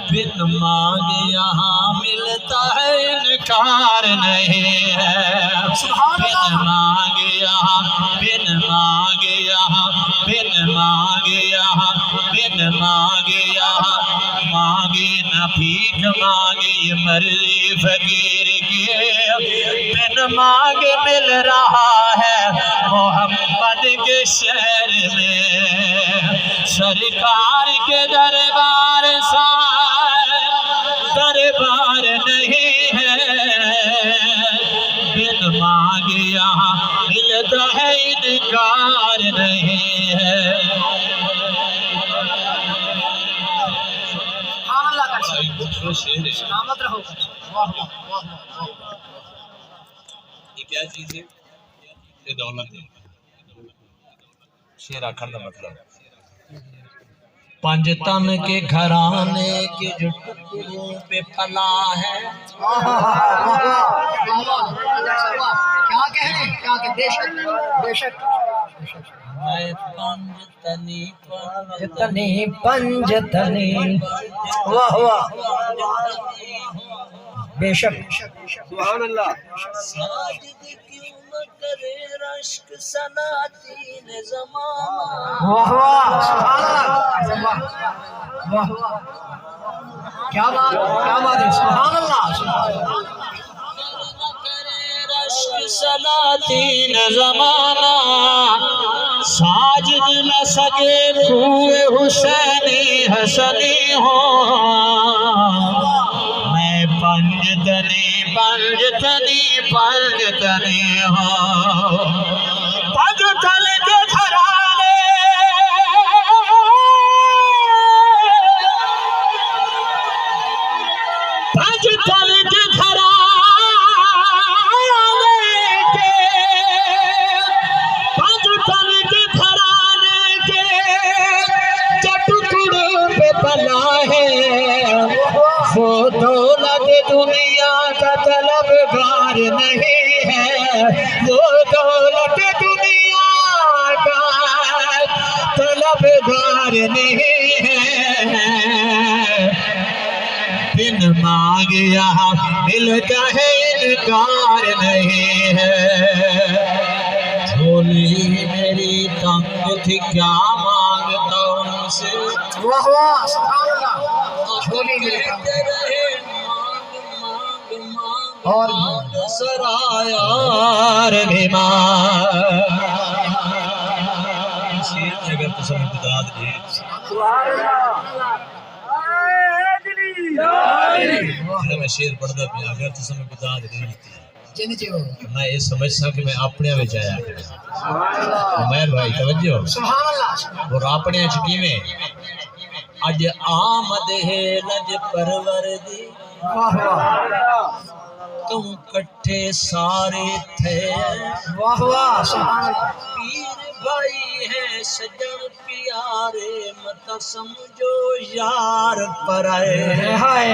بن مانگے یہاں ملتا ہے انکار نہیں ہے بن مانگے یہاں بن مانگے یہاں بن مانگے یہاں بن مانگے یہاں مانگے نہ بھیک مانگے یہ مرضی فقیر کی بن مانگے مل رہا ہے محمد کے شہر میں سرکار کے دربار سا دربار نہیں ہے بن مانگے یہاں ملتا ہے انکار نہیں ہے سلامت رہو یہ کیا چیز ہے یہ دولت ہے شیر آخر کا مطلب پنج تن کے گھرانے کے جو ٹکڑوں پہ پلا ہے کیا کہنے کیا کہ بے شک بے شک میں پنج تنی تنی پنج تنی واہ واہ بے شک سبحان اللہ ساجد کیوں نہ کرے رشک سلاطین زمانہ واہ واہ سبحان اللہ واہ واہ کیا بات ہے سبحان اللہ رشک سلاطین زمانہ ساجد نہ سکے کوئے حسینی حسنی ہو میں پنج تنی ہو پنج تن کے گھرانے پنج تن کے وہ دولت دنیا کا طلبگار نہیں ہے وہ دولت دنیا کا طلبگار نہیں ہے بن مانگے یہاں ملتا ہے انکار نہیں ہے جھولی میری تنگ تھی کیا مانگتا ان سے واہ واہ سبحان اللہ جھولی میرے اور سرایار بھی ماں شیر اگر تو سمجھ بداد دے میں شیر پڑھتا پہ اگر تو سمجھ بداد دے میں یہ سمجھ سا کہ میں اپنے وچ آیا عمیر بھائی توجہ سبحان اللہ اور اپنے چکی میں اج آمد ہے لج پرور دی واہ واہ تم کٹھے سارے تھے واہ واہ سبحان اللہ پیر بھائی ہے سجن پیارے مت سمجھو یار پرائے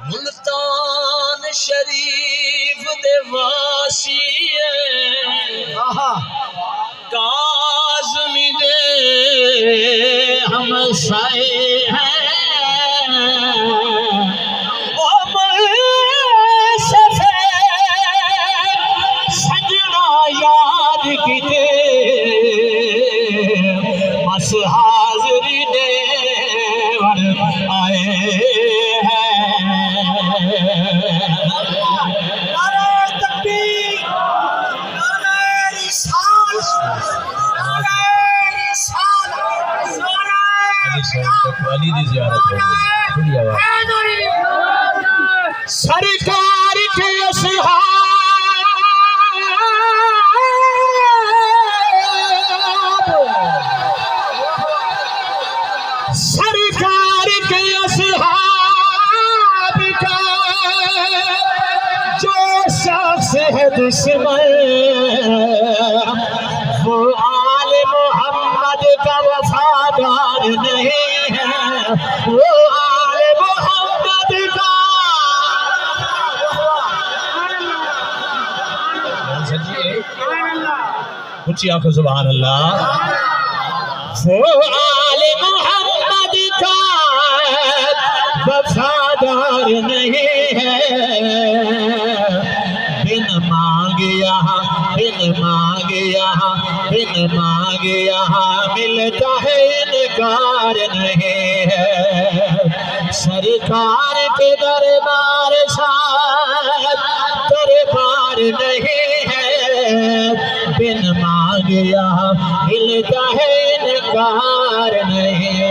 ملتان شریف دے واسی کاظمی دے ہم سائے ہیں بس حاضری دیور آئے ہیں نعرہ تکبیر نعرہ رسالت نعرہ رسالت علی دی زیارت سرکار کے اصحاب سرکار کے اصحاب کا جو شخص ہے دشمن وہ آل محمد کا وفادار نہیں ہے وہ آل محمد کا اونچی آنکھوں سبحان اللہ وہ آل محمد کا مانگیا ملتا ہے انکار نہیں ہے سرکار کے دربار شاید دربار نہیں ہے بن مانگیا ملتا ہے انکار نہیں